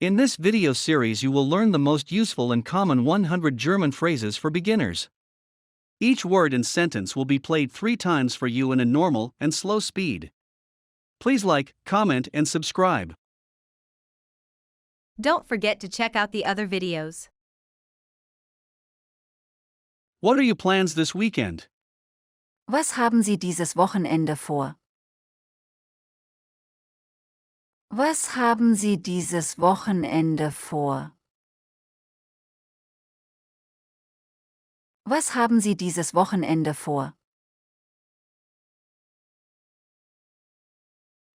In this video series you will learn the most useful and common 100 German phrases for beginners. Each word and sentence will be played 3 times for you in a normal and slow speed. Please like, comment and subscribe. Don't forget to check out the other videos. What are your plans this weekend? Was haben Sie dieses Wochenende vor? Was haben Sie dieses Wochenende vor? Was haben Sie dieses Wochenende vor?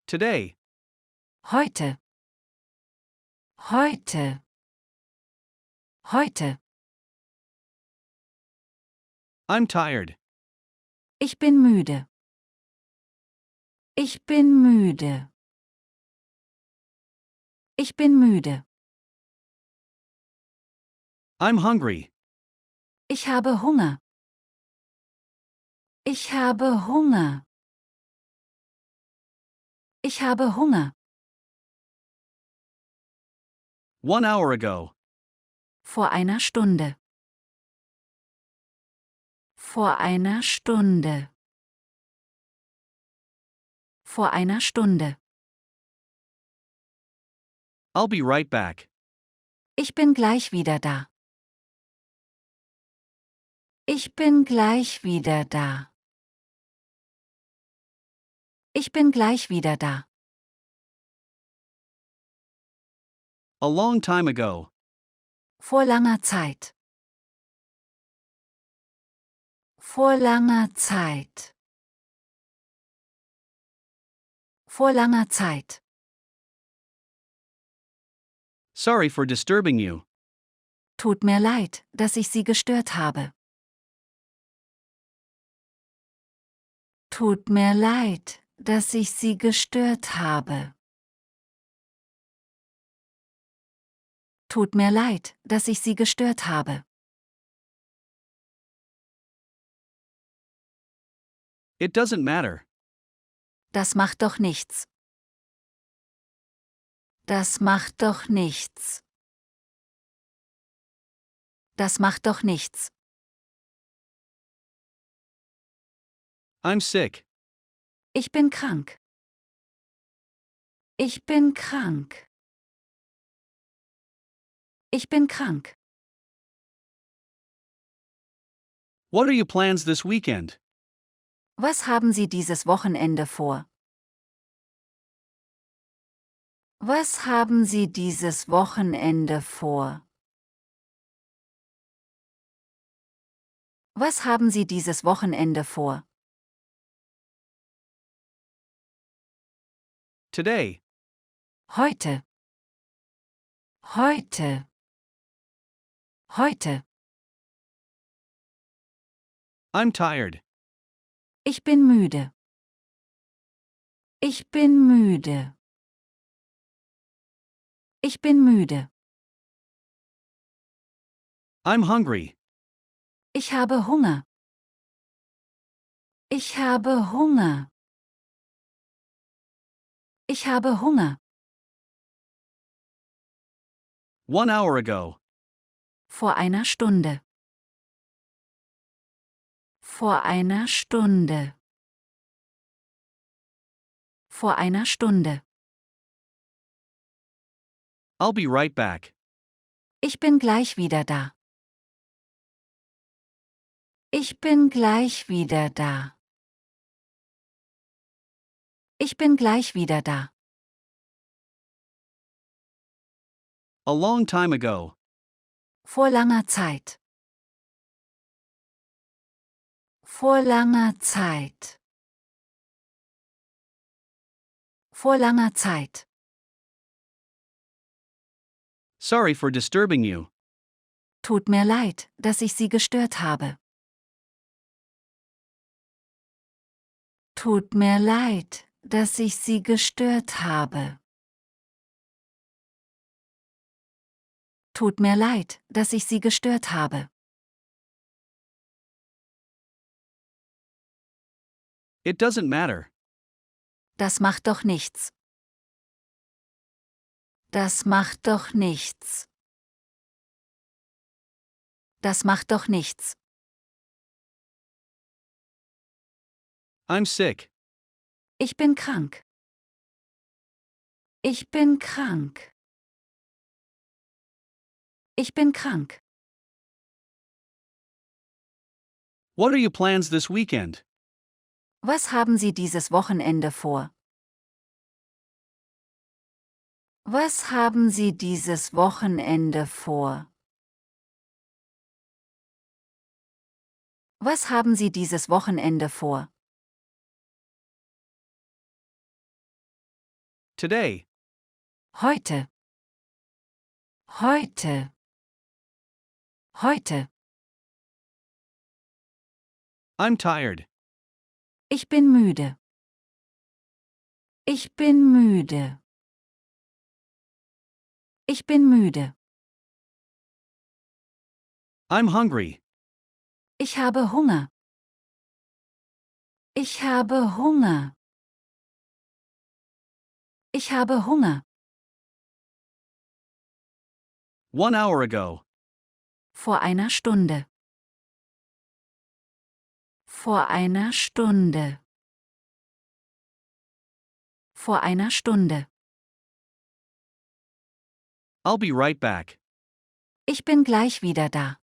Today. Heute. Heute. Heute. I'm tired. Ich bin müde. Ich bin müde. Ich bin müde. I'm hungry. Ich habe Hunger. Ich habe Hunger. Ich habe Hunger. 1 hour ago. Vor einer Stunde. Vor einer Stunde. Vor einer Stunde. I'll be right back. Ich bin gleich wieder da. Ich bin gleich wieder da. Ich bin gleich wieder da. A long time ago. Vor langer Zeit. Vor langer Zeit. Vor langer Zeit. Sorry for disturbing you. Tut mir leid, dass ich Sie gestört habe. Tut mir leid, dass ich Sie gestört habe. Tut mir leid, dass ich Sie gestört habe. It doesn't matter. Das macht doch nichts. Das macht doch nichts. Das macht doch nichts. I'm sick. Ich bin krank. Ich bin krank. Ich bin krank. What are your plans this weekend? Was haben Sie dieses Wochenende vor? Was haben Sie dieses Wochenende vor? Was haben Sie dieses Wochenende vor? Today. Heute. Heute. Heute. I'm tired. Ich bin müde. Ich bin müde. Ich bin müde. I'm hungry. Ich habe Hunger. Ich habe Hunger. Ich habe Hunger. 1 hour ago. Vor einer Stunde. Vor einer Stunde. Vor einer Stunde. I'll be right back. Ich bin gleich wieder da. Ich bin gleich wieder da. Ich bin gleich wieder da. A long time ago. Vor langer Zeit. Vor langer Zeit. Vor langer Zeit. Sorry for disturbing you. Tut mir leid, dass ich Sie gestört habe. Tut mir leid, dass ich Sie gestört habe. Tut mir leid, dass ich Sie gestört habe. It doesn't matter. Das macht doch nichts. Das macht doch nichts. Das macht doch nichts. I'm sick. Ich bin krank. Ich bin krank. Ich bin krank. What are your plans this weekend? Was haben Sie dieses Wochenende vor? Was haben Sie dieses Wochenende vor? Was haben Sie dieses Wochenende vor? Today. Heute. Heute. Heute. I'm tired. Ich bin müde. Ich bin müde. Ich bin müde. I'm hungry. Ich habe Hunger. Ich habe Hunger. Ich habe Hunger. 1 hour ago. Vor einer Stunde. Vor einer Stunde. Vor einer Stunde. I'll be right back. Ich bin gleich wieder da.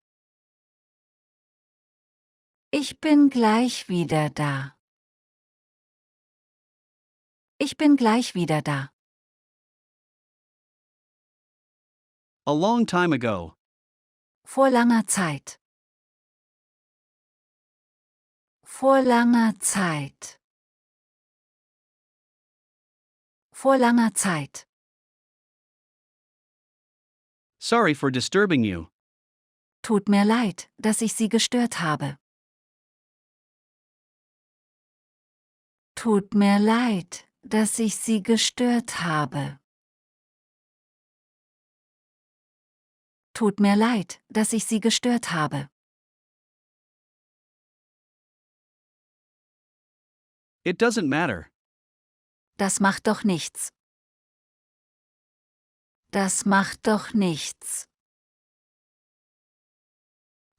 Ich bin gleich wieder da. Ich bin gleich wieder da. A long time ago. Vor langer Zeit. Vor langer Zeit. Vor langer Zeit. Sorry for disturbing you. Tut mir leid, dass ich Sie gestört habe. Tut mir leid, dass ich Sie gestört habe. Tut mir leid, dass ich Sie gestört habe. It doesn't matter. Das macht doch nichts. Das macht doch nichts.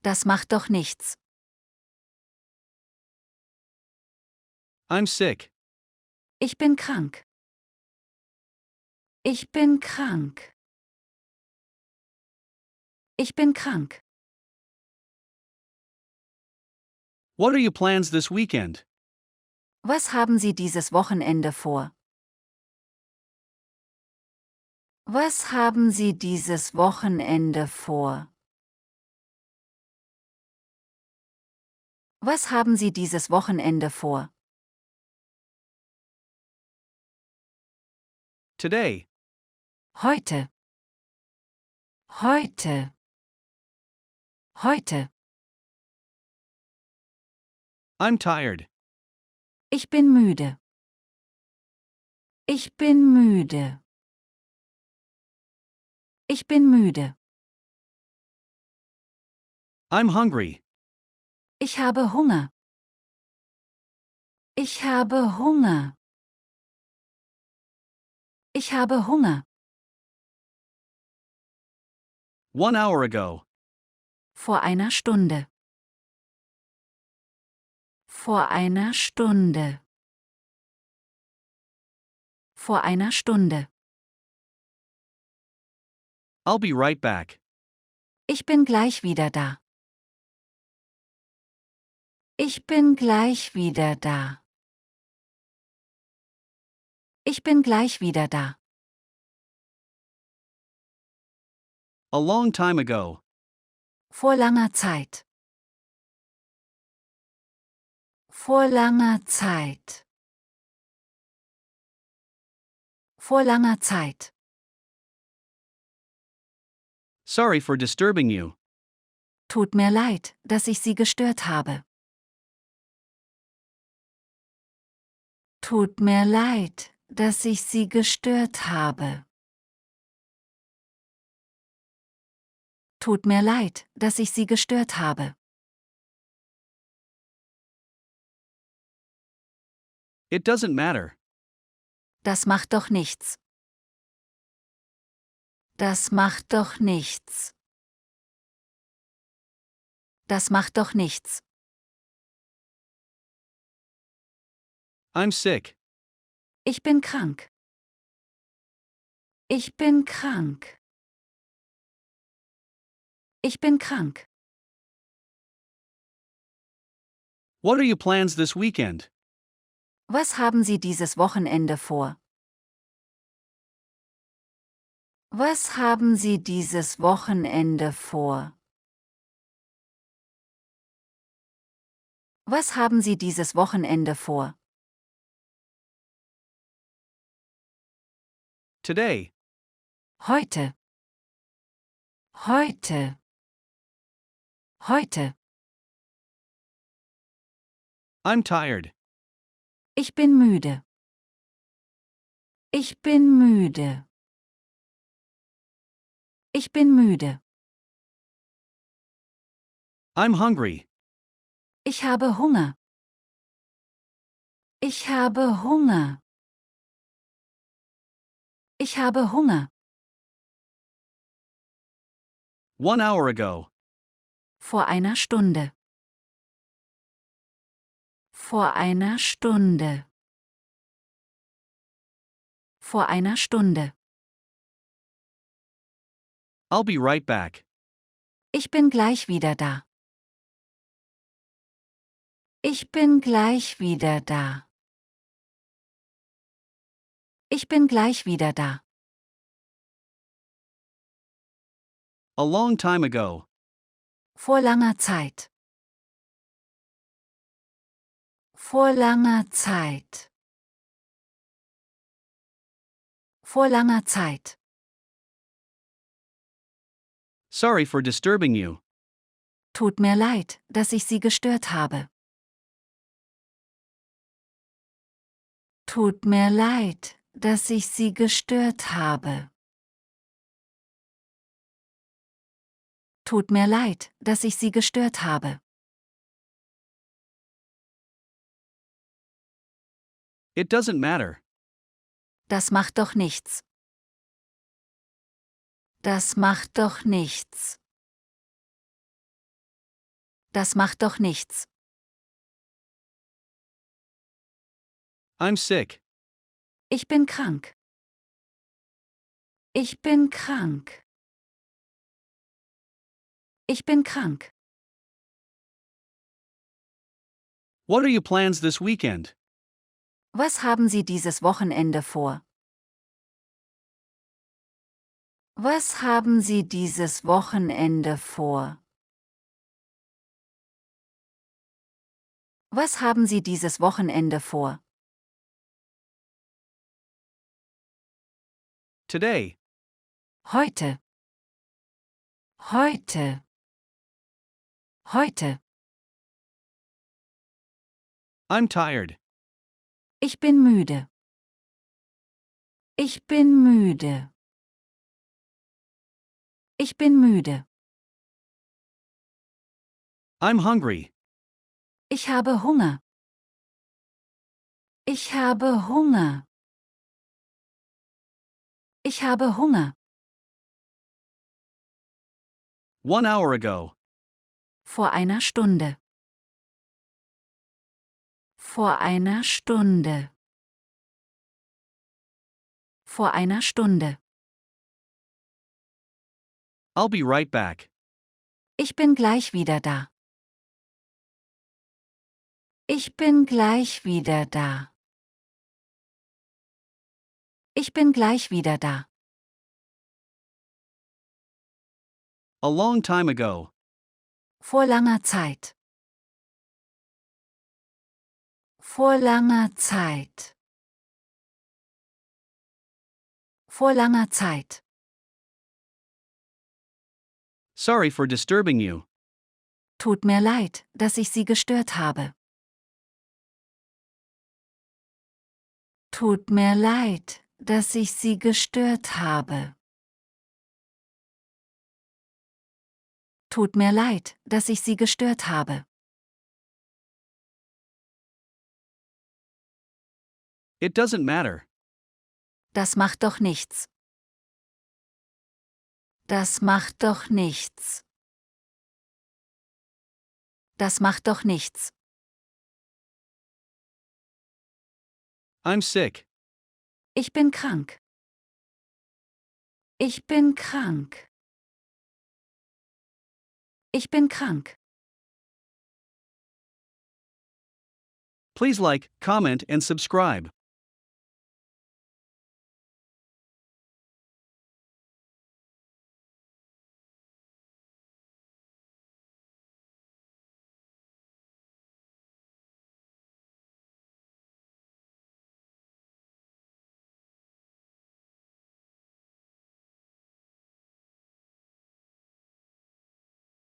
Das macht doch nichts. I'm sick. Ich bin krank. Ich bin krank. Ich bin krank. What are your plans this weekend? Was haben Sie dieses Wochenende vor? Was haben Sie dieses Wochenende vor? Was haben Sie dieses Wochenende vor? Today. Heute. Heute. Heute. I'm tired. Ich bin müde. Ich bin müde. Ich bin müde. I'm hungry. Ich habe Hunger. Ich habe Hunger. Ich habe Hunger. 1 hour ago. Vor einer Stunde. Vor einer Stunde. Vor einer Stunde. I'll be right back. Ich bin gleich wieder da. Ich bin gleich wieder da. Ich bin gleich wieder da. A long time ago. Vor langer Zeit. Vor langer Zeit. Vor langer Zeit. Sorry for disturbing you. Tut mir leid, dass ich Sie gestört habe. Tut mir leid, dass ich Sie gestört habe. Tut mir leid, dass ich Sie gestört habe. It doesn't matter. Das macht doch nichts. Das macht doch nichts. Das macht doch nichts. I'm sick. Ich bin krank. Ich bin krank. Ich bin krank. What are your plans this weekend? Was haben Sie dieses Wochenende vor? Was haben Sie dieses Wochenende vor? Was haben Sie dieses Wochenende vor? Today. Heute. Heute. Heute. I'm tired. Ich bin müde. Ich bin müde. Ich bin müde. I'm hungry. Ich habe Hunger. Ich habe Hunger. Ich habe Hunger. 1 hour ago. Vor einer Stunde. Vor einer Stunde. Vor einer Stunde. I'll be right back. Ich bin gleich wieder da. Ich bin gleich wieder da. Ich bin gleich wieder da. A long time ago. Vor langer Zeit. Vor langer Zeit. Vor langer Zeit. Sorry for disturbing you. Tut mir leid, dass ich Sie gestört habe. Tut mir leid, dass ich Sie gestört habe. Tut mir leid, dass ich Sie gestört habe. It doesn't matter. Das macht doch nichts. Das macht doch nichts. Das macht doch nichts. I'm sick. Ich bin krank. Ich bin krank. Ich bin krank. What are your plans this weekend? Was haben Sie dieses Wochenende vor? Was haben Sie dieses Wochenende vor? Was haben Sie dieses Wochenende vor? Today. Heute. Heute. Heute. I'm tired. Ich bin müde. Ich bin müde. Ich bin müde. I'm hungry. Ich habe Hunger. Ich habe Hunger. Ich habe Hunger. 1 hour ago. Vor einer Stunde. Vor einer Stunde. Vor einer Stunde. I'll be right back. Ich bin gleich wieder da. Ich bin gleich wieder da. Ich bin gleich wieder da. A long time ago. Vor langer Zeit. Vor langer Zeit. Vor langer Zeit. Sorry for disturbing you. Tut mir leid, dass ich Sie gestört habe. Tut mir leid, dass ich Sie gestört habe. Tut mir leid, dass ich Sie gestört habe. It doesn't matter. Das macht doch nichts. Das macht doch nichts. Das macht doch nichts. I'm sick. Ich bin krank. Ich bin krank. Ich bin krank. Please like, comment, and subscribe.